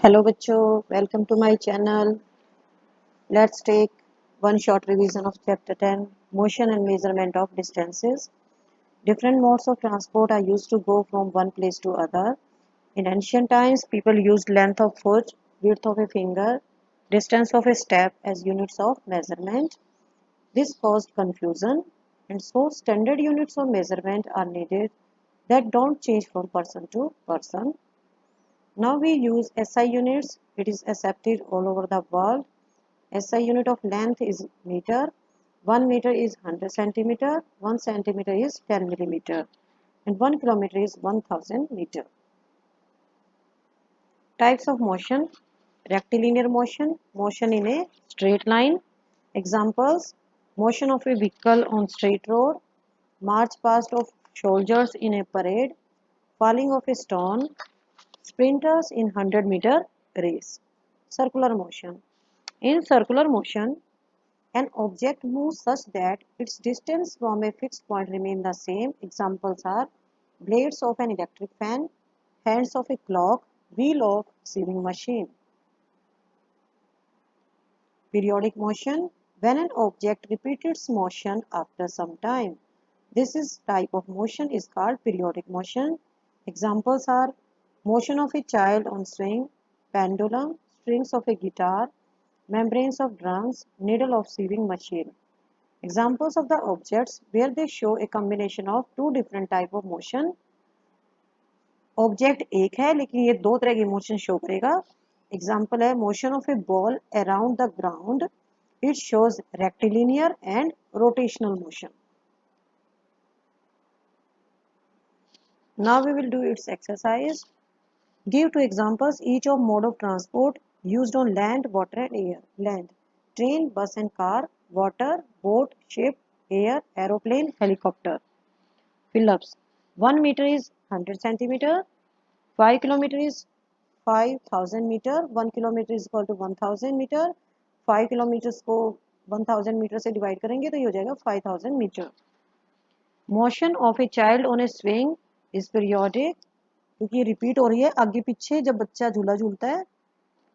Hello बच्चों, welcome to my channel. Let's take one short revision of chapter 10, motion and measurement of distances. Different modes of transport are used to go from one place to other. In ancient times, people used length of foot, width of a finger, distance of a step as units of measurement. This caused confusion, and so standard units of measurement are needed that don't change from person to person. Now we use SI units. It is accepted all over the world. SI unit of length is meter. 1 meter is 100 centimeter. 1 centimeter is 10 millimeter. And 1 kilometer is 1000 meter. Types of motion. Rectilinear motion. Motion in a straight line. Examples. Motion of a vehicle on straight road. March past of soldiers in a parade. Falling of a stone. Sprinters in 100-meter race. Circular motion. In circular motion, an object moves such that its distance from a fixed point remain the same. Examples are blades of an electric fan, hands of a clock, wheel of sewing machine. Periodic motion, when an object repeats its motion after some time. This type of motion is called periodic motion. Examples are motion of a child on swing, pendulum, strings of a guitar, membranes of drums, needle of sewing machine. Examples of the objects where they show a combination of two different type of motion. Object एक है लेकिन ये दो तरह की motion show करेगा. Example है motion of A ball around the ground. It shows rectilinear and rotational motion. Now we will do its exercise. Give two examples each of mode of transport used on land, water and air. Land, train, bus and car. Water, boat, ship. Air, aeroplane, helicopter. Fill-ups. 1 meter is 100 centimeter. 5 kilometer is 5000 meter. 1 kilometer is equal to 1000 meter. 5 kilometers को 1000 metre से divide करेंगे तो ये हो जाएगा 5000 meter. Motion of a child on a swing is periodic, क्योंकि repeat हो रही है आगे पीछे जब बच्चा झूला झूलता है.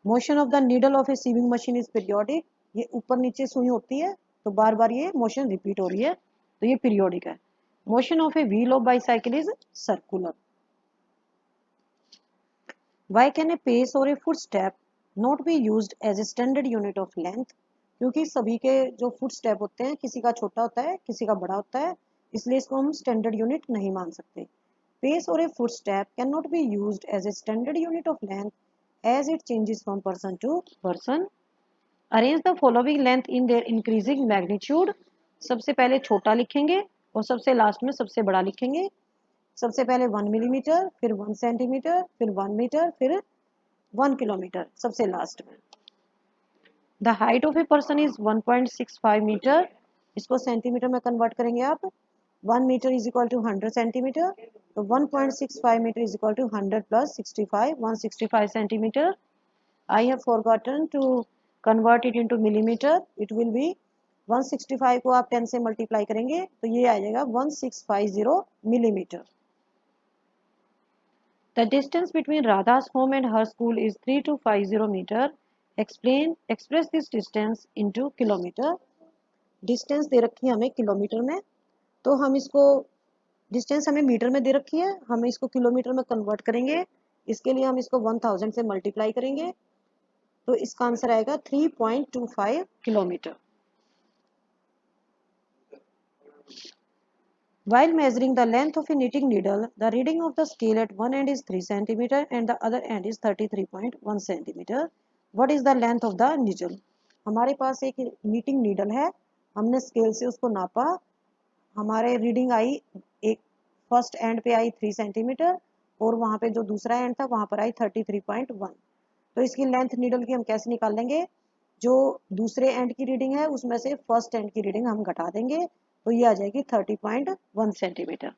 Motion of the needle of a sewing machine is periodic, ये ऊपर नीचे सुई होती है तो बार बार ये मोशन रिपीट हो रही है तो ये पीरियोडिक है. Motion of a wheel of bicycle is circular. Why can a pace or a footstep not be used as a standard unit of length? क्योंकि सभी के जो फुट स्टेप होते हैं किसी का छोटा होता है किसी का बड़ा होता है, इसलिए इसको हम स्टैंडर्ड यूनिट नहीं मान सकते. पेस और a foot step can not be used as a standard unit of length as it changes from person to person. Arrange the following length in their increasing magnitude. सबसे पहले छोटा लिखेंगे और सबसे लास्ट में सबसे बड़ा लिखेंगे. सबसे पहले 1 मिलीमीटर, फिर 1 सेंटीमीटर, फिर 1 मीटर, फिर 1 किलोमीटर सबसे लास्ट में. The height of a person is 1.65 metre. इसको सेंटीमीटर में कन्वर्ट करेंगे आप. 1 metre is equal to 100 centimetre, तो 1.65 metre is equal to 100 plus 65, 165 centimetre. I have forgotten to convert it into millimetre. It will be 165 को आप 10 से multiply करेंगे तो ये आ जाएगा 1650 millimetre. The distance between Radha's home and her school is 3250 meter. Express this distance into kilometer. Distance दे रखी है हमें किलोमीटर में, तो हम इसको डिस्टेंस हमें मीटर में दे रखी है, हम इसको किलोमीटर में कन्वर्ट करेंगे. इसके लिए हम इसको 1000 से मल्टीप्लाई करेंगे तो इसका आंसर आएगा 3.25 kilometre. While measuring the length of a knitting needle, the reading of the scale at one end is 3 cm and the other end is 33.1 cm. What is the length of the needle? हमारे पास एक knitting needle है, हमने scale से उसको नापा, हमारे reading I एक फर्स्ट एंड पे आई 3 सेंटीमीटर और वहाँ पे जो दूसरा एंड था वहाँ पर आई 33.1. तो इसकी लेंथ नीडल की हम कैसे निकाल लेंगे? जो दूसरे एंड की रीडिंग है उसमें से फर्स्ट एंड की रीडिंग हम घटा देंगे तो ये आ जाएगी 30.1 centimetre.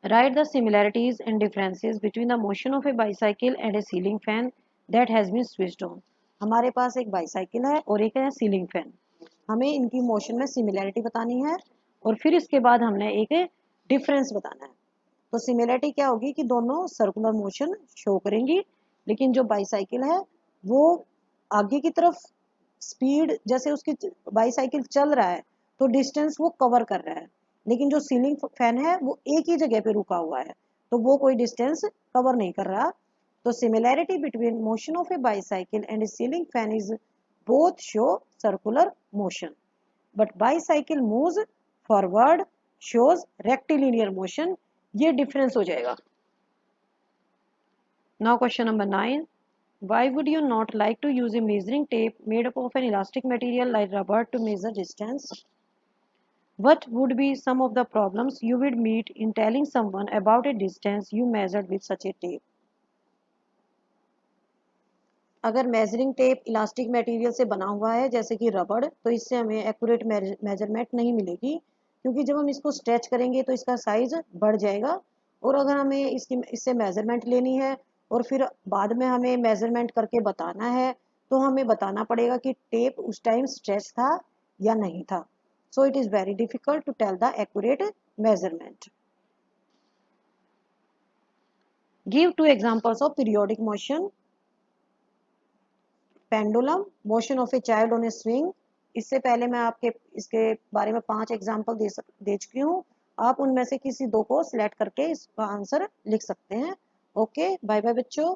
Right the similarities and differences between the motion of a bicycle and a ceiling fan that has been switched on. हमारे पास एक बाईसाइकिल है और एक है सीलिंग फैन. हमें इनकी मोशन में सिमिलैरिटी बतानी है और फिर इसके बाद हमने एक डिफरेंस बताना है. तो सिमिलैरिटी क्या होगी कि दोनों सर्कुलर मोशन शो करेंगी लेकिन जो बाईसाइकिल है वो आगे की तरफ स्पीड, जैसे उसकी बाईसाइकिल चल रहा है तो डिस्टेंस वो कवर कर रहा है, लेकिन जो सीलिंग फैन है वो एक ही जगह पे रुका हुआ है, तो वो कोई डिस्टेंस कवर नहीं कर रहा। तो similarity between motion of a bicycle and a ceiling fan is both show circular motion, but bicycle moves forward shows rectilinear motion. ये डिफरेंस हो जाएगा। Now question number 9, why would you not like to use a measuring tape made up of an elastic material like rubber to measure distance? What would be some of the problems you would meet in telling someone about a distance you measured with such a tape? अगर measuring tape elastic material से बना हुआ है जैसे कि रबड़, तो इससे हमें एक्यूरेट मेजरमेंट नहीं मिलेगी, क्योंकि जब हम इसको स्ट्रेच करेंगे तो इसका साइज बढ़ जाएगा। और अगर हमें इससे मेजरमेंट लेनी है और फिर बाद में हमें मेजरमेंट करके बताना है, तो हमें बताना पड़ेगा कि टेप उस टाइम स्ट्रेच था या नहीं था। So it is very difficult to tell the accurate measurement. Give 2 examples of periodic motion. Pendulum, motion of a child on a swing. इससे पहले मैं आपके इसके बारे में 5 एग्जाम्पल दे चुकी हूँ। आप उनमें से किसी 2 को सिलेक्ट करके इसका आंसर लिख सकते हैं। ओके, बाय बाय बच्चों।